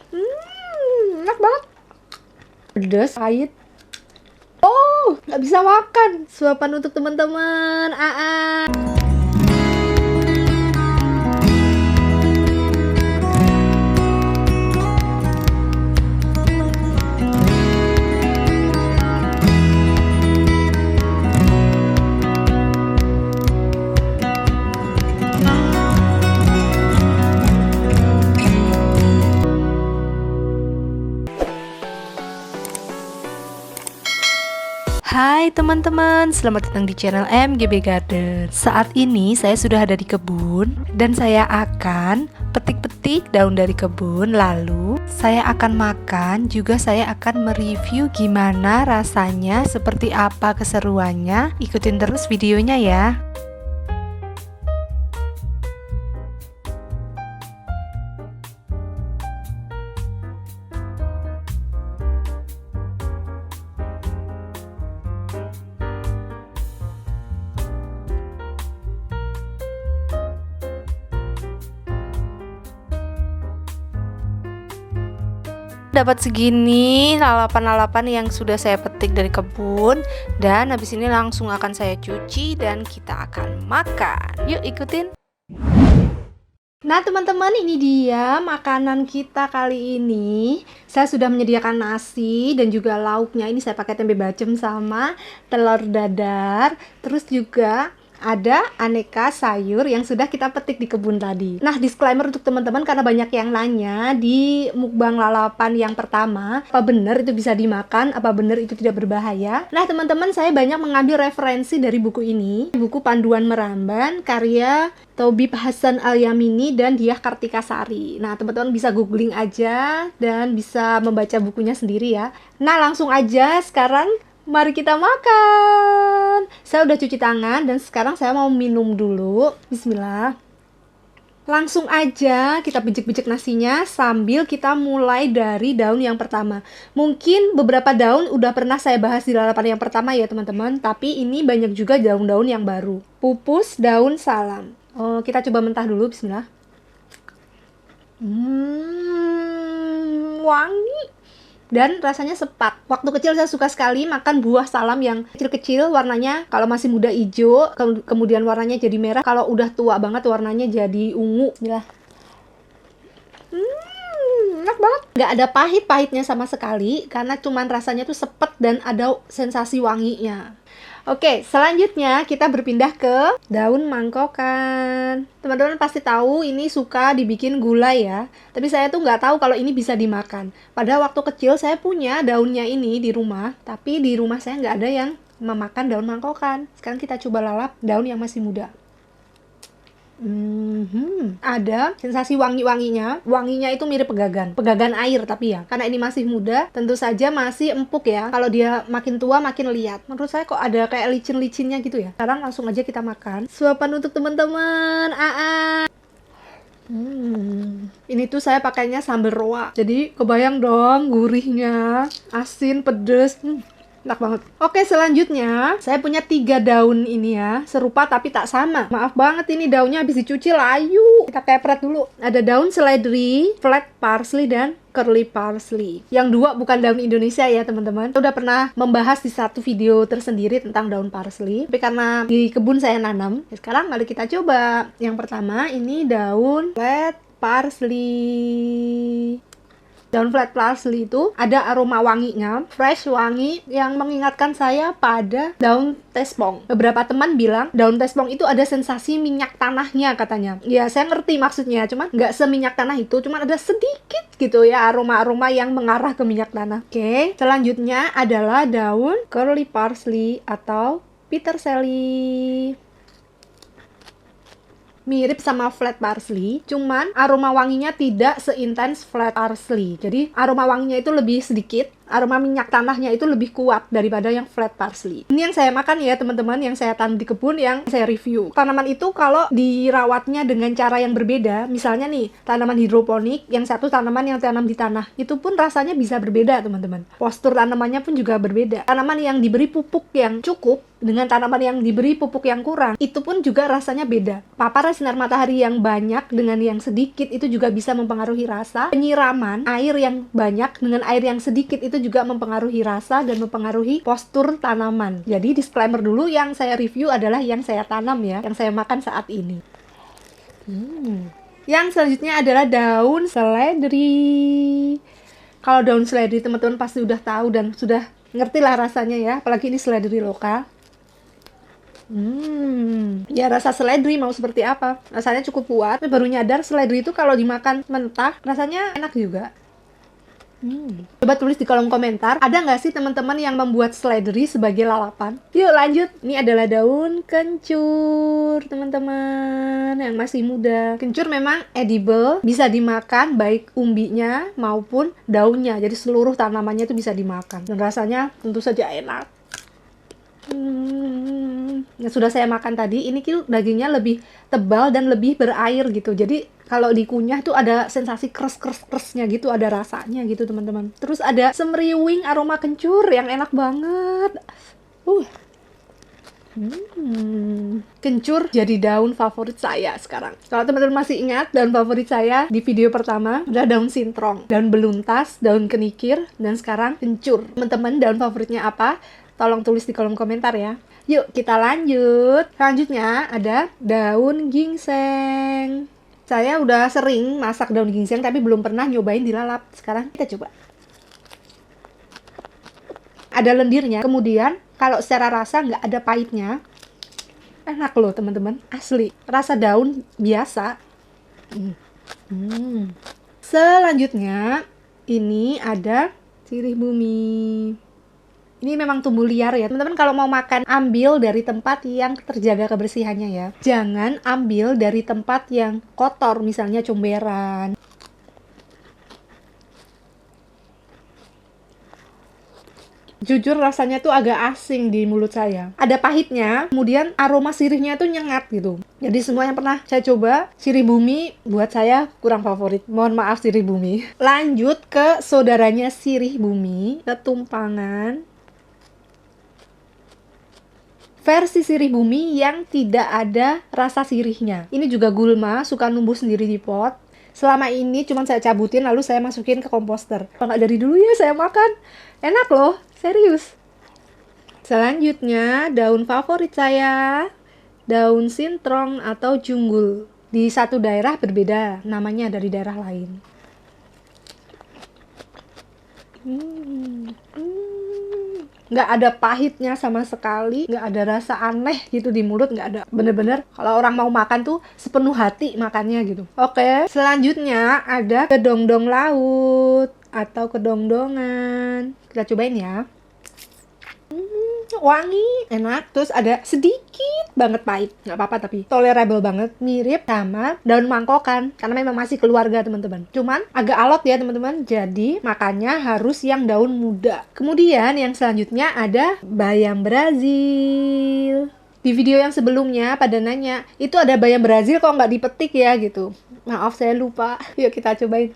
Enak banget. Pedas, pahit. Oh, nggak bisa makan. Suapan untuk teman-teman. Hai teman-teman, selamat datang di channel MGB Garden. Saat ini saya sudah ada di kebun dan saya akan petik-petik daun dari kebun. Lalu saya akan makan, juga saya akan mereview gimana rasanya, seperti apa keseruannya. Ikutin terus videonya ya. Dapat segini lalapan-lalapan yang sudah saya petik dari kebun, dan habis ini langsung akan saya cuci dan kita akan makan. Yuk ikutin. Nah teman-teman, ini dia makanan kita kali ini. Saya sudah menyediakan nasi dan juga lauknya. Ini saya pakai tempe bacem sama telur dadar. Terus juga ada aneka sayur yang sudah kita petik di kebun tadi. Nah, disclaimer untuk teman-teman, karena banyak yang nanya di mukbang lalapan yang pertama, apa benar itu bisa dimakan, apa benar itu tidak berbahaya. Nah teman-teman, saya banyak mengambil referensi dari buku ini, buku Panduan Meramban karya Tobib Hasan Al-Yamini dan Diah Kartikasari. Nah teman-teman bisa googling aja dan bisa membaca bukunya sendiri ya. Nah langsung aja sekarang mari kita makan. Saya udah cuci tangan dan sekarang saya mau minum dulu. Bismillah. Langsung aja kita bijik-bijik nasinya sambil kita mulai dari daun yang pertama. Mungkin beberapa daun udah pernah saya bahas di lalapan yang pertama ya teman-teman, tapi ini banyak juga daun-daun yang baru. Pupus daun salam. Oh, kita coba mentah dulu. Bismillah. Wangi dan rasanya sepat. Waktu kecil saya suka sekali makan buah salam yang kecil-kecil, warnanya kalau masih muda hijau, kemudian warnanya jadi merah, kalau udah tua banget warnanya jadi ungu. Bismillah. Enak banget. Nggak ada pahit-pahitnya sama sekali, karena cuman rasanya tuh sepet dan ada sensasi wanginya. Oke, selanjutnya kita berpindah ke daun mangkokan. Teman-teman pasti tahu ini suka dibikin gulai ya. Tapi saya tuh nggak tahu kalau ini bisa dimakan. Pada waktu kecil saya punya daunnya ini di rumah, tapi di rumah saya nggak ada yang memakan daun mangkokan. Sekarang kita coba lalap daun yang masih muda. Ada sensasi wangi-wanginya. Wanginya itu mirip pegagan air tapi ya, karena ini masih muda, tentu saja masih empuk ya. Kalau dia makin tua makin liat. Menurut saya kok ada kayak licin-licinnya gitu ya. Sekarang langsung aja kita makan. Suapan untuk teman-teman. Ini tuh saya pakainya sambal roa, jadi kebayang dong gurihnya, asin, pedes. Enak banget. Oke, selanjutnya saya punya 3 daun ini ya, serupa tapi tak sama. Maaf banget, ini daunnya habis dicuci layu. Kita pepret dulu. Ada daun seledri, flat parsley, dan curly parsley. Yang 2 bukan daun Indonesia ya teman-teman. Saya udah pernah membahas di satu video tersendiri tentang daun parsley, tapi karena di kebun saya nanam. Sekarang mari kita coba. Yang pertama ini daun flat parsley. Daun flat parsley itu ada aroma wanginya, fresh wangi yang mengingatkan saya pada daun tespong. Beberapa teman bilang daun tespong itu ada sensasi minyak tanahnya katanya. Ya saya ngerti maksudnya, cuman nggak seminyak tanah itu, cuman ada sedikit gitu ya aroma-aroma yang mengarah ke minyak tanah. Oke, selanjutnya adalah daun curly parsley atau peterselie. Mirip sama flat parsley, cuman aroma wanginya tidak seintens flat parsley. Jadi aroma wanginya itu lebih sedikit, aroma minyak tanahnya itu lebih kuat daripada yang flat parsley. Ini yang saya makan ya teman-teman, yang saya tanam di kebun, yang saya review. Tanaman itu kalau dirawatnya dengan cara yang berbeda, misalnya nih tanaman hidroponik, yang satu tanaman yang tanam di tanah, itu pun rasanya bisa berbeda teman-teman. Postur tanamannya pun juga berbeda. Tanaman yang diberi pupuk yang cukup dengan tanaman yang diberi pupuk yang kurang, itu pun juga rasanya beda. Paparan sinar matahari yang banyak dengan yang sedikit itu juga bisa mempengaruhi rasa. Penyiraman air yang banyak dengan air yang sedikit itu juga mempengaruhi rasa dan mempengaruhi postur tanaman. Jadi disclaimer dulu, yang saya review adalah yang saya tanam ya, yang saya makan saat ini. Yang selanjutnya adalah daun seledri. Kalau daun seledri teman-teman pasti udah tahu dan sudah ngerti lah rasanya ya, apalagi ini seledri lokal. Ya rasa seledri mau seperti apa? Rasanya cukup kuat. Baru nyadar seledri itu kalau dimakan mentah rasanya enak juga. Coba tulis di kolom komentar, ada nggak sih teman-teman yang membuat seledri sebagai lalapan? Yuk lanjut. Ini adalah daun kencur teman-teman yang masih muda. Kencur memang edible, bisa dimakan baik umbinya maupun daunnya. Jadi seluruh tanamannya itu bisa dimakan dan rasanya tentu saja enak. Yang sudah saya makan tadi, ini dagingnya lebih tebal dan lebih berair gitu. Jadi kalau dikunyah tuh ada sensasi kres-kres-kresnya gitu, ada rasanya gitu teman-teman. Terus ada semriwing aroma kencur yang enak banget. Kencur jadi daun favorit saya sekarang. Kalau teman-teman masih ingat, daun favorit saya di video pertama adalah daun sintrong, daun beluntas, daun kenikir, dan sekarang kencur. Teman-teman, daun favoritnya apa? Tolong tulis di kolom komentar ya. Yuk kita lanjut. Selanjutnya ada daun ginseng. Saya udah sering masak daun ginseng tapi belum pernah nyobain dilalap. Sekarang kita coba. Ada lendirnya, kemudian kalau secara rasa nggak ada pahitnya. Enak loh teman-teman, asli. Rasa daun biasa. Selanjutnya ini ada sirih bumi. Ini memang tumbuh liar ya teman-teman. Kalau mau makan, ambil dari tempat yang terjaga kebersihannya ya. Jangan ambil dari tempat yang kotor, misalnya comberan. Jujur rasanya tuh agak asing di mulut saya. Ada pahitnya, kemudian aroma sirihnya tuh nyengat gitu. Jadi semua yang pernah saya coba, sirih bumi buat saya kurang favorit. Mohon maaf sirih bumi. Lanjut ke saudaranya sirih bumi, ketumpangan. Versi sirih bumi yang tidak ada rasa sirihnya. Ini juga gulma, suka numbuh sendiri di pot. Selama ini cuma saya cabutin lalu saya masukin ke komposter. Kalau nggak dari dulu ya saya makan. Enak loh, serius. Selanjutnya daun favorit saya, daun sintrong atau junggul. Di satu daerah berbeda, namanya dari daerah lain. Nggak ada pahitnya sama sekali, nggak ada rasa aneh gitu di mulut, nggak ada. Bener-bener kalau orang mau makan tuh sepenuh hati makannya gitu. Oke, selanjutnya ada kedongdong laut atau kedongdongan. Kita cobain ya. Wangi, enak. Terus ada sedikit banget pahit, nggak apa-apa tapi tolerable banget. Mirip sama daun mangkokan karena memang masih keluarga teman-teman. Cuman agak alot ya teman-teman. Jadi makannya harus yang daun muda. Kemudian yang selanjutnya ada bayam Brazil. Di video yang sebelumnya pada nanya, itu ada bayam Brazil kok nggak dipetik ya gitu. Maaf saya lupa. Yuk kita cobain.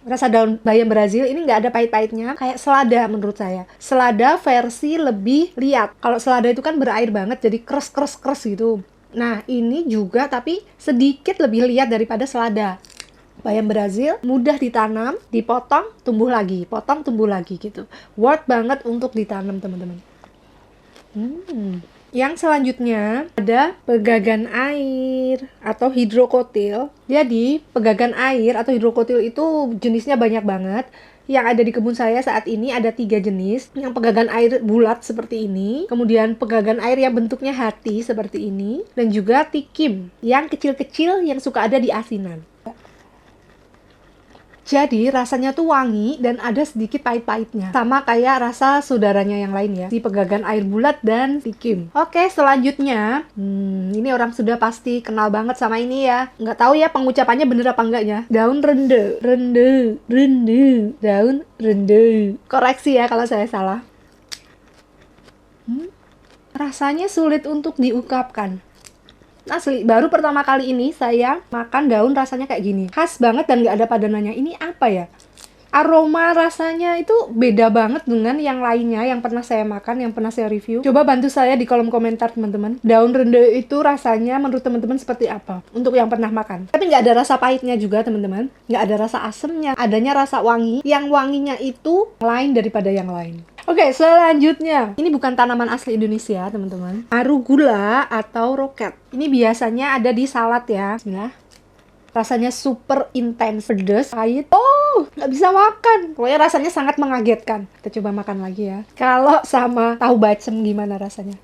Rasa daun bayam Brazil ini nggak ada pahit-pahitnya, kayak selada menurut saya. Selada versi lebih liat. Kalau selada itu kan berair banget, jadi kres gitu. Nah ini juga tapi sedikit lebih liat daripada selada. Bayam Brazil mudah ditanam, dipotong, tumbuh lagi, potong, tumbuh lagi gitu. Worth banget untuk ditanam teman-teman. Yang selanjutnya ada pegagan air atau hidrokotil. Jadi pegagan air atau hidrokotil itu jenisnya banyak banget. Yang ada di kebun saya saat ini ada 3 jenis. Yang pegagan air bulat seperti ini, kemudian pegagan air yang bentuknya hati seperti ini, dan juga tikim yang kecil-kecil yang suka ada di asinan. Jadi rasanya tuh wangi dan ada sedikit pahit-pahitnya. Sama kayak rasa saudaranya yang lain ya. Si pegagan air bulat dan tikim. Oke, selanjutnya. Ini orang sudah pasti kenal banget sama ini ya. Nggak tahu ya pengucapannya bener apa enggaknya. Daun rende. Rende. Rende. Daun rende. Koreksi ya kalau saya salah. Rasanya sulit untuk diungkapkan. Asli, baru pertama kali ini saya makan daun rasanya kayak gini. Khas banget dan nggak ada padanannya. Ini apa ya? Aroma rasanya itu beda banget dengan yang lainnya yang pernah saya makan, yang pernah saya review. Coba bantu saya di kolom komentar teman-teman. Daun rende itu rasanya menurut teman-teman seperti apa? Untuk yang pernah makan. Tapi nggak ada rasa pahitnya juga teman-teman. Nggak ada rasa asemnya. Adanya rasa wangi. Yang wanginya itu lain daripada yang lain. Oke, selanjutnya. Ini bukan tanaman asli Indonesia, teman-teman. Arugula atau roket. Ini biasanya ada di salad ya. Bismillah. Rasanya super intens, pedas, pahit. Oh, nggak bisa makan. Pokoknya rasanya sangat mengagetkan. Kita coba makan lagi ya. Kalau sama tahu bacem gimana rasanya?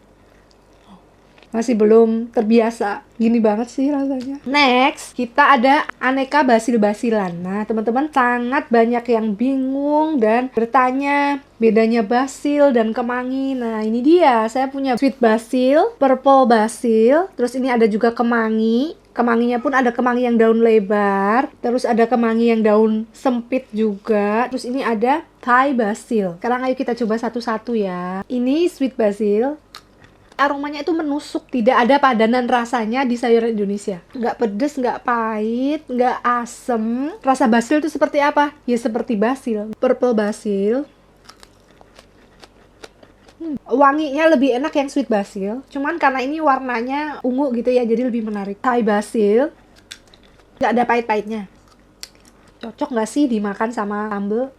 Masih belum terbiasa. Gini banget sih rasanya. Next, kita ada aneka basil-basilan. Nah, teman-teman sangat banyak yang bingung dan bertanya bedanya basil dan kemangi. Nah, ini dia. Saya punya sweet basil, purple basil, terus ini ada juga kemangi. Kemanginya pun ada kemangi yang daun lebar, terus ada kemangi yang daun sempit juga. Terus ini ada Thai basil. Sekarang ayo kita coba satu-satu ya. Ini sweet basil. Aromanya itu menusuk, tidak ada padanan rasanya di sayuran Indonesia. Nggak pedes, nggak pahit, nggak asem. Rasa basil itu seperti apa? Ya seperti basil. Purple basil. Wanginya lebih enak yang sweet basil. Cuman karena ini warnanya ungu gitu ya, jadi lebih menarik. Thai basil. Nggak ada pahit-pahitnya. Cocok nggak sih dimakan sama sambal?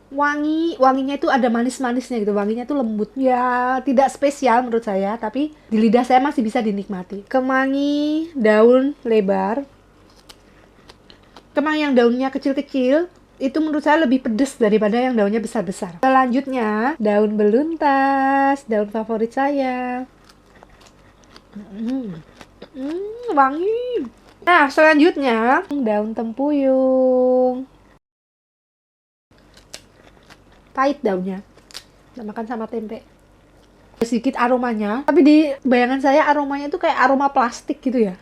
Wanginya itu ada manis-manisnya gitu, wanginya tuh lembut ya, tidak spesial menurut saya, tapi di lidah saya masih bisa dinikmati. Kemangi daun lebar, kemangi yang daunnya kecil-kecil itu menurut saya lebih pedes daripada yang daunnya besar-besar. Selanjutnya daun beluntas, daun favorit saya. Wangi. Nah, selanjutnya daun tempuyung. Pahit daunnya. Kita makan sama tempe. Sedikit aromanya, tapi di bayangan saya aromanya itu kayak aroma plastik gitu ya.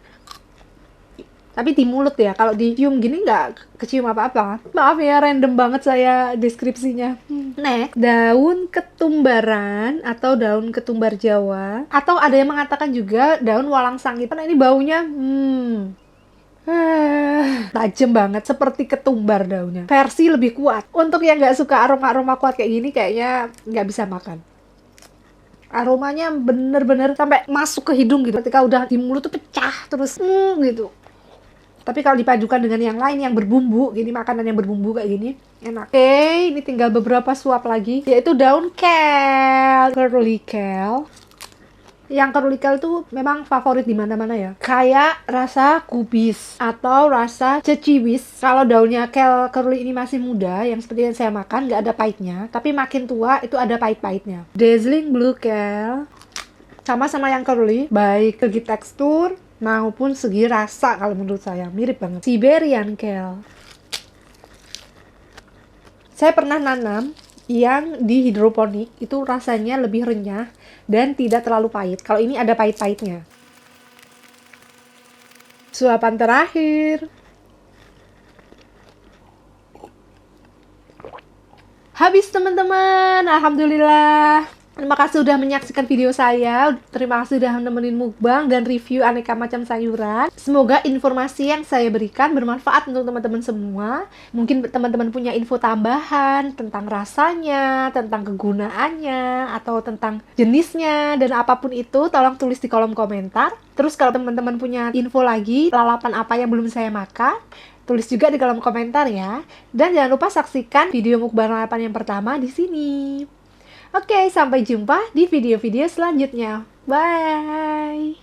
Tapi di mulut ya, kalau dicium gini nggak kecium apa-apa. Maaf ya, random banget saya deskripsinya. Next, daun ketumbaran atau daun ketumbar Jawa. Atau ada yang mengatakan juga daun walang sangit. Karena ini baunya, tajam banget, seperti ketumbar daunnya. Versi lebih kuat. Untuk yang nggak suka aroma-aroma kuat kayak gini, kayaknya nggak bisa makan. Aromanya bener-bener sampai masuk ke hidung gitu. Ketika udah di mulut tuh pecah terus, gitu. Tapi kalau dipadukan dengan yang lain yang berbumbu, gini makanan yang berbumbu kayak gini, enak. Oke, ini tinggal beberapa suap lagi, yaitu daun kel, curly kel. Yang curly kel itu memang favorit di mana-mana ya. Kayak rasa kubis atau rasa ceciwis. Kalau daunnya kel curly ini masih muda, yang seperti yang saya makan, nggak ada pahitnya. Tapi makin tua itu ada pahit-pahitnya. Dazzling blue kel. Sama-sama yang curly, baik segi tekstur maupun segi rasa kalau menurut saya. Mirip banget. Siberian kel. Saya pernah nanam yang di hidroponik, itu rasanya lebih renyah dan tidak terlalu pahit. Kalau ini ada pahit-pahitnya. Suapan terakhir. Habis teman-teman, alhamdulillah. Terima kasih sudah menyaksikan video saya. Terima kasih sudah menemenin mukbang dan review aneka macam sayuran. Semoga informasi yang saya berikan bermanfaat untuk teman-teman semua. Mungkin teman-teman punya info tambahan tentang rasanya, tentang kegunaannya, atau tentang jenisnya, dan apapun itu, tolong tulis di kolom komentar. Terus kalau teman-teman punya info lagi, lalapan apa yang belum saya makan, tulis juga di kolom komentar ya. Dan jangan lupa saksikan video mukbang lalapan yang pertama di sini. Oke, sampai jumpa di video-video selanjutnya. Bye!